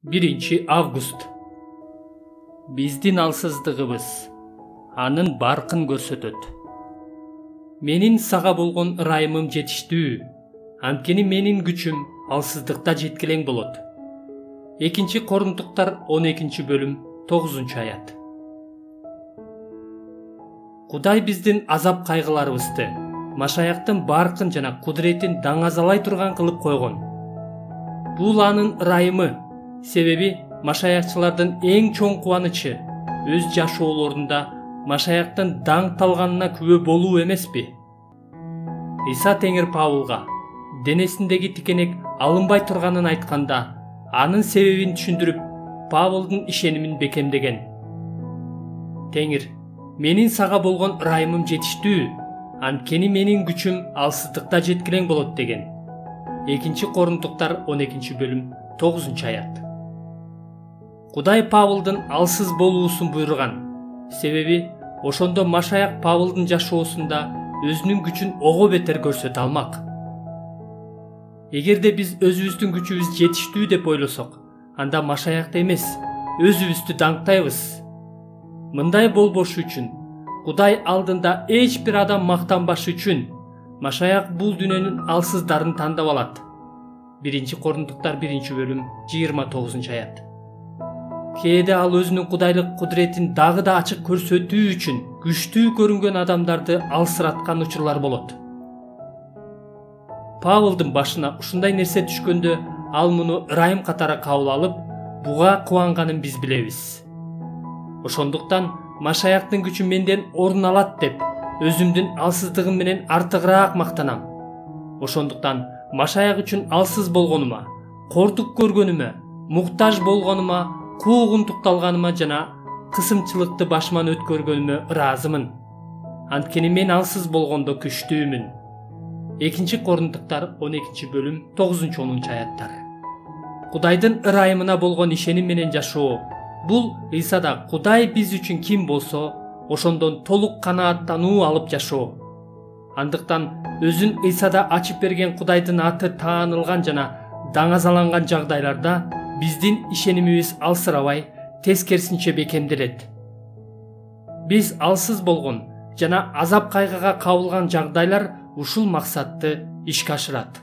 1-август. Биздин алсыздыгыбыз анын баркын көрсөтөт. Менин сага болгон ырайымым жетиштүү, анткени менин күчүм алсыздыкта жеткилең болот. 2-Корунтуктар 12-бөлүм 9-аят. Кудай биздин азап кайгыларыбызды Машаяктын баркын жана кудуретин даңазалай турган кылып койгон. Бул анын ырайымы, себеби машаякчылардын эң чоң кубанычы өз жашоолорунда Машаяктын даңкталганына күбө болуу эмеспи? Иса Теңир Павылга денесиндеги тикенек алынбай турганын айтканда, анын себебин түшүндүрүп, Павылдын ишенимин бекемдеген. Теңир, менин сага болгон ырайымым жетиштүү, анткени менин күчүм алсыздыкта жеткилең болот деген. 2-Корунтуктар 12-бөлүм 9-аят. Кудай Павылдын алсыз болуусун буйруган, себеби ошондо Машаяк Павылдын жашоосунда өзүнүн күчүн ого бетер көрсөтө алмак. Эгерде биз өзүбүздүн күчүбүз жетиштүү деп ойлосок, анда Машаякты эмес, өзүбүздү даңктайбыз. Мындай болбошу үчүн, Кудай алдында эч бир адам мактанбашы үчүн, Машаяк бул дүйнөнүн алсыздарын тандап алат. 1-Корунтуктар 1-бөлүм 29-аят. Кээде ал өзүнүн кудайлык кудуретин дагы да ачык көрсөтүү үчүн күчтүү көрүнгөн адамдарды алсыраткан учурлар болот. Павылдын башына ушундай нерсе түшкөндө, ал муну ырайым катары кабыл алып, буга кубанганын биз билебиз. Ошондуктан Машаяктын күчү менден орун алат деп, өзүмдүн алсыздыгым менен артыгыраак мактанам. Ошондуктан Машаяк үчүн алсыз болгонума, кортук көргөнүмө, муктаж болгонума, куугунтукталганыма жана кысымчылыкты башыман өткөргөнүмө ыраазымын. Анткени мен алсыз болгондо күчтүүмүн. 2-Корунтуктар 12-бөлүм 9-10 аяттар. Кудайдын ырайымына болгон ишеним менен жашоо, бул Исада Кудай биз үчүн ким болсо, ошондон толук канааттануу алып жашоо. Андыктан өзүн Исада ачып берген Кудайдын аты таанылган жана даңазаланган жагдайларда биздин ишенимибиз алсырабай, тескерисинче бекемделет. Биз алсыз болгон жана азап кайгыга кабылган жагдайлар ушул максатты ишке ашырат.